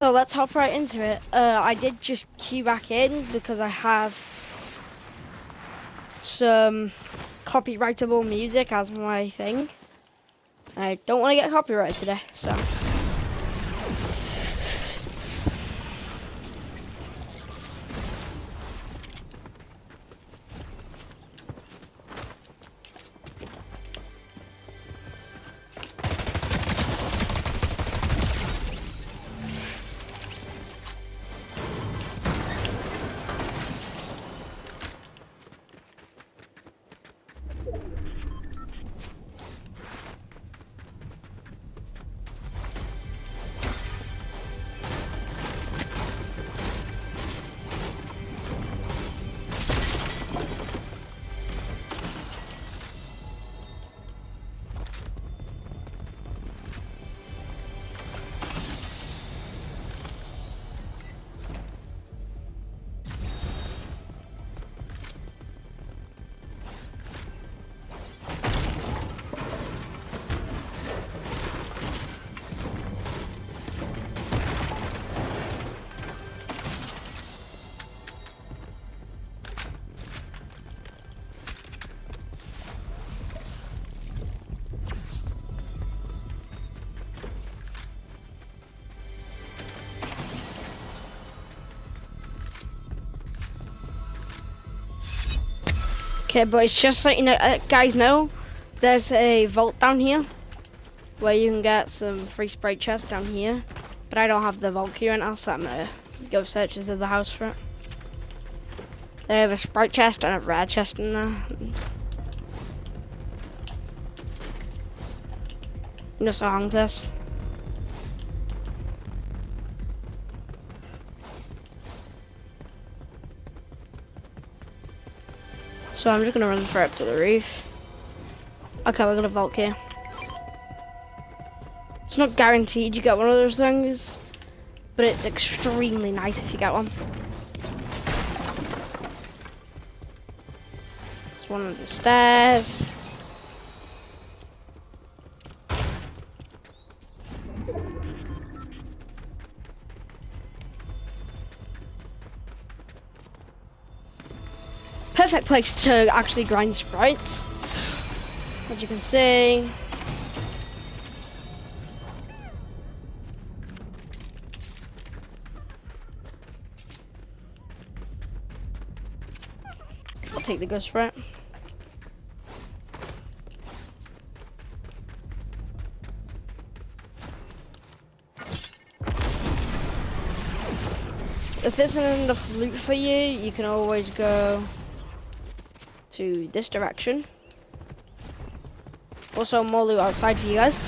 So let's hop right into it. I did just queue back in because I have some copyrightable music as my thing. I don't want to get copyrighted today, so. Okay, but it's just so you know, guys know, there's a vault down here where you can get some free Sprite chests down here. But I don't have the vault key right now, so I'm gonna go search into the house for it. They have a Sprite chest and a rare chest in there. You know, so hang this. So I'm just gonna run straight up to the roof. Okay, we got a vault key. It's not guaranteed you get one of those things, but it's extremely nice if you get one. There's one on the stairs. Perfect place to actually grind sprites, as you can see. I'll take the ghost sprite. If this isn't enough loot for you, you can always go to this direction. Also more loot outside for you guys.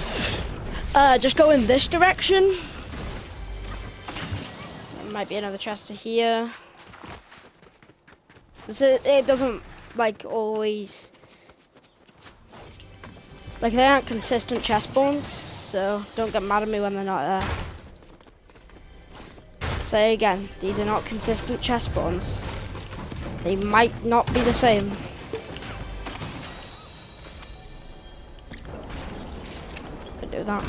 Just go in this direction. There might be another chest here. It doesn't like always, like they aren't consistent chest spawns, so don't get mad at me when they're not there. Say again, these are not consistent chest spawns. They might not be the same. Do that.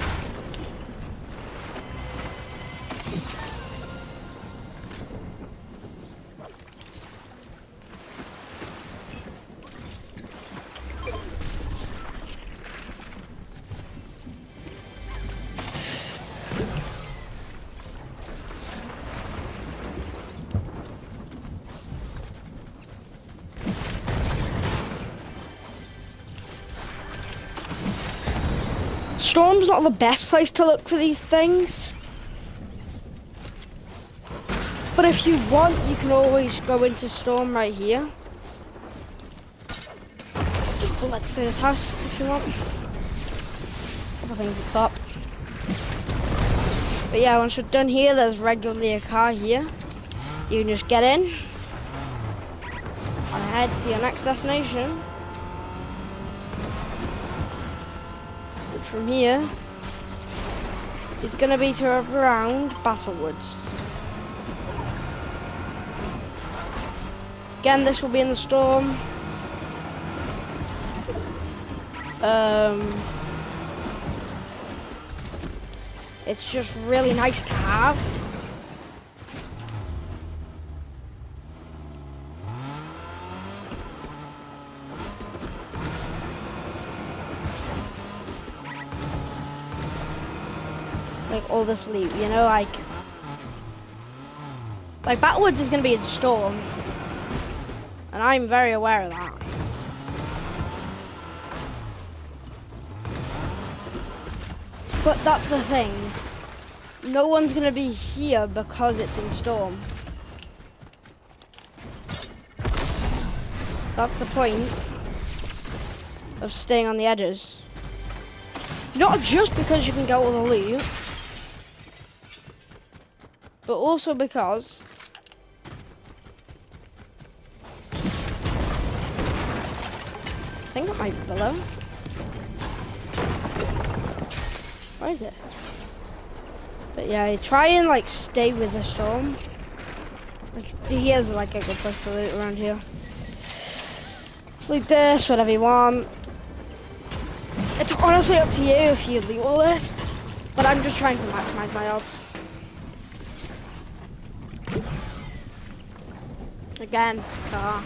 Storm's not the best place to look for these things, but if you want, you can always go into Storm right here. Just go next to this house if you want. Couple things at top. But yeah, once you're done here, there's regularly a car here. You can just get in and head to your next destination. From here is going to be to around Battlewoods. Again, this will be in the Storm. It's just really nice to have. like all this loot, you know, like Battlewoods is gonna be in Storm, and I'm very aware of that. But that's the thing. No one's gonna be here because it's in Storm. That's the point of staying on the edges. Not just because you can get all the loot, but also because I think it might be below. Where is it? But yeah, try and like stay with the storm. Like here's like a good place to loot around here. Loot this, whatever you want. It's honestly up to you if you loot all this, but I'm just trying to maximize my odds. Again, car.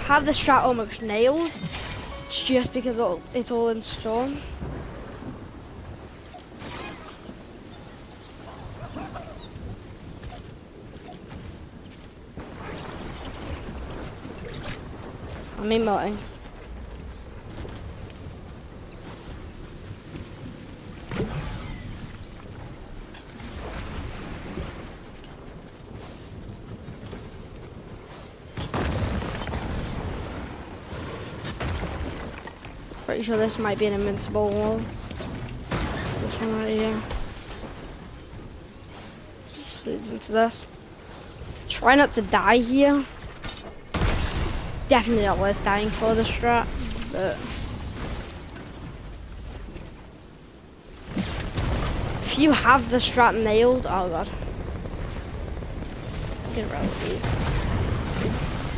Have the strat almost nailed, just because it's all in storm. I'm emoting. Pretty sure this might be an invincible wall. It's this one right here. Just leads into this. Try not to die here. Definitely not worth dying for the strat, but if you have the strat nailed, oh god. Get rid of these.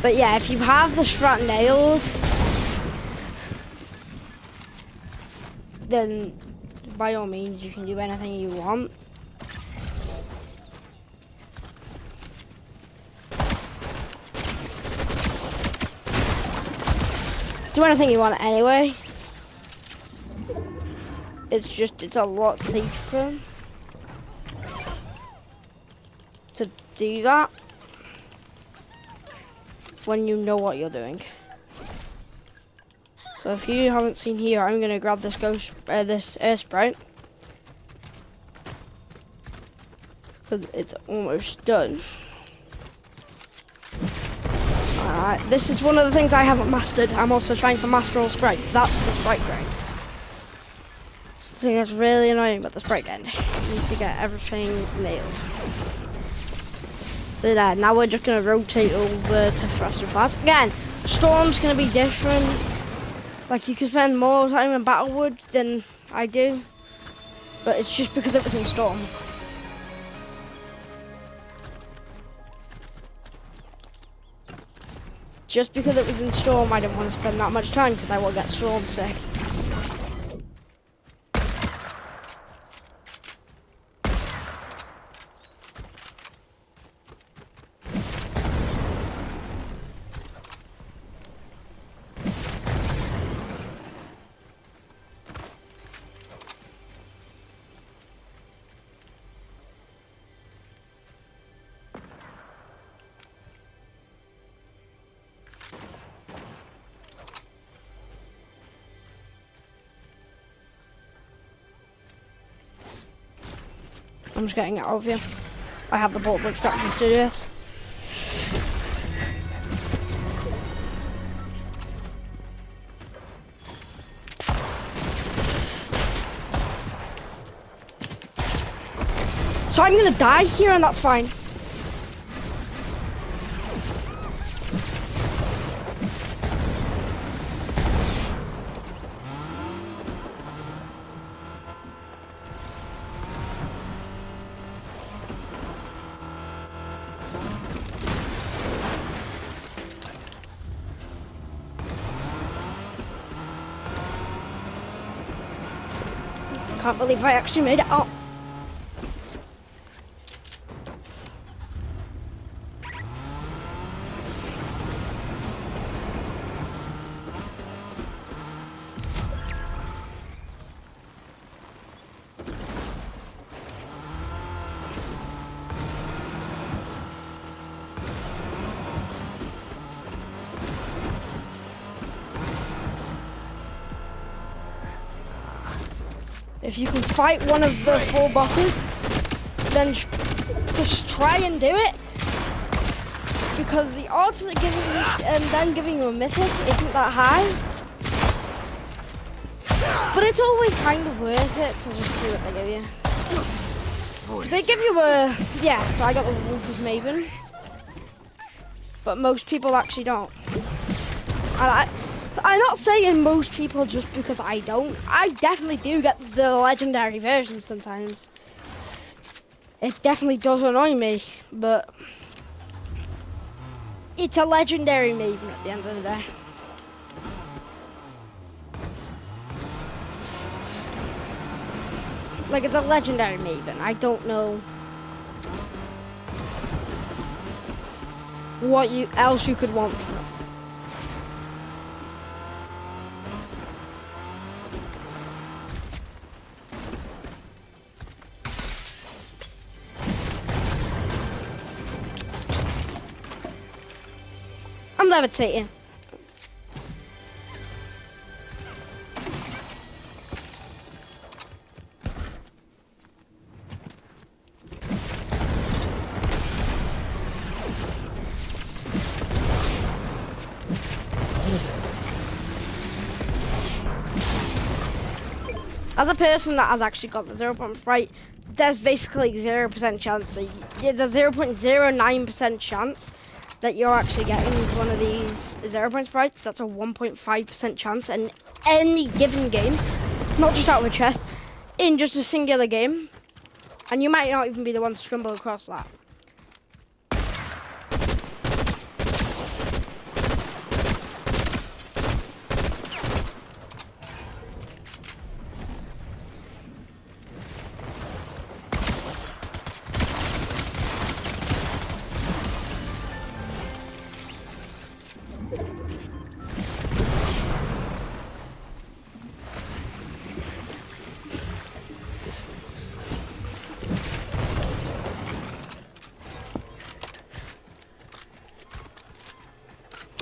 But yeah, if you have the strat nailed, then by all means you can do anything you want. Do anything you want anyway. It's a lot safer to do that when you know what you're doing. So if you haven't seen here, I'm gonna grab this this air sprite because it's almost done. Alright, this is one of the things I haven't mastered. I'm also trying to master all sprites. That's the sprite grind. It's the thing that's really annoying about the sprite grind. You need to get everything nailed. So yeah, now we're just gonna rotate over to Thrust and Fast. Again, Storm's gonna be different. Like you can spend more time in Battlewood than I do, but it's just because it was in Storm. Just because it was in Storm, I didn't want to spend that much time because I will get Storm sick. I'm just getting it out of here. I have the bolt extractors to do this. So I'm gonna die here and that's fine. Can't believe I actually made it up. If you can fight one of the 4 bosses, then just try and do it. Because the odds of them giving you a mythic isn't that high. But it's always kind of worth it to just see what they give you. Because they give you a... Yeah, so I got the Wolf's Maven. But most people actually don't. And I'm not saying most people just because I don't. I definitely do get the legendary version sometimes. It definitely does annoy me, but it's a legendary Maven at the end of the day. Like, it's a legendary Maven. I don't know what else you could want from it. I'm levitating. As a person that has actually got the 0.5 sprite, there's basically 0% chance that there's a 0.09% chance that you're actually getting one of these 0 sprites. That's a 1.5% chance in any given game, not just out of a chest, in just a singular game. And you might not even be the one to stumble across that.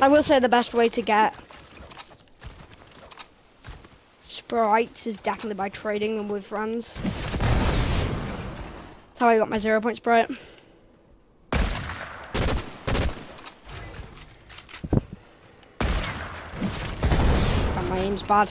I will say the best way to get sprites is definitely by trading them with friends. That's how I got my 0 sprite. And my aim's bad.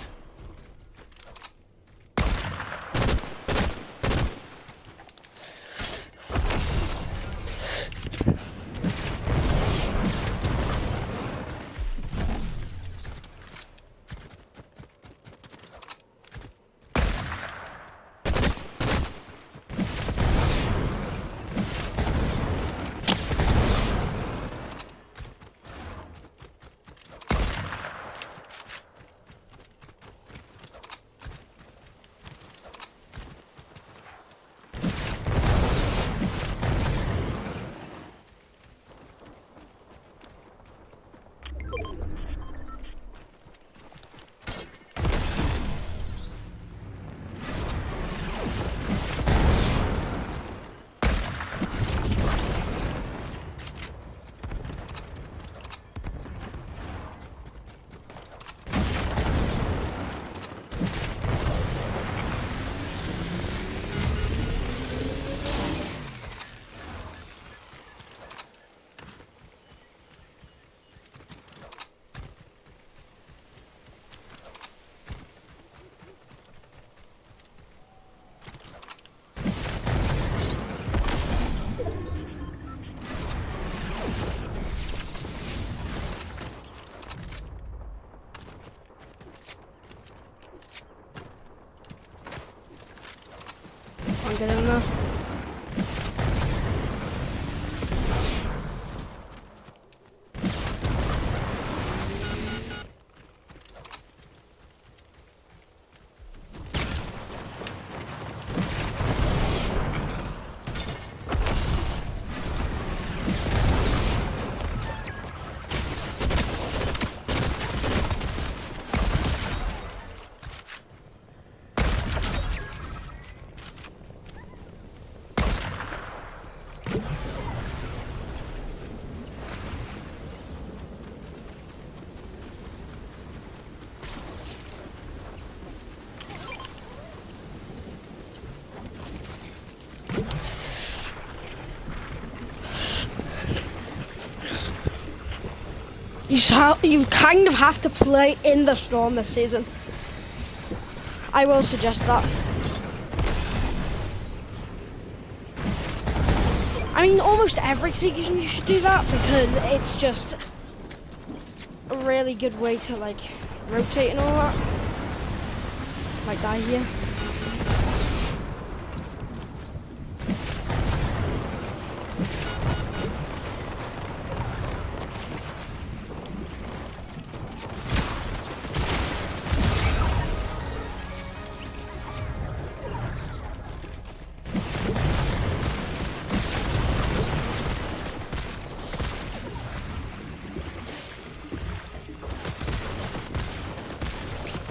You kind of have to play in the storm this season. I will suggest that. I mean, almost every season you should do that because it's just a really good way to like rotate and all that. Might die here.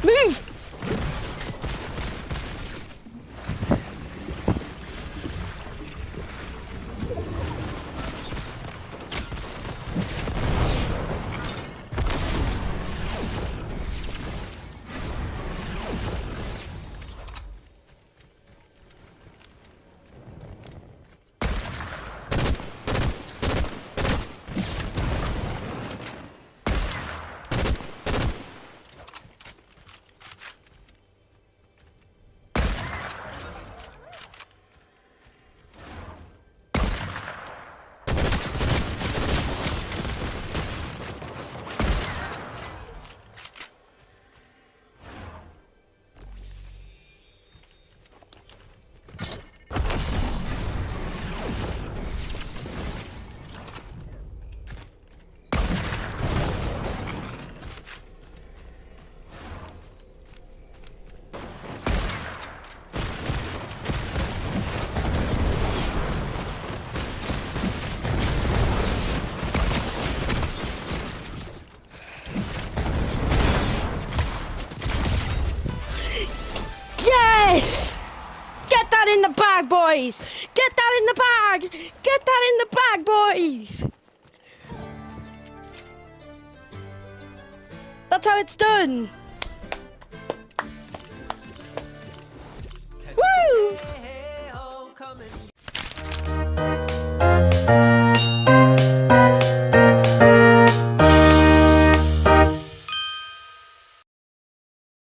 Move! Yes! Get that in the bag, boys! Get that in the bag! Get that in the bag, boys! That's how it's done!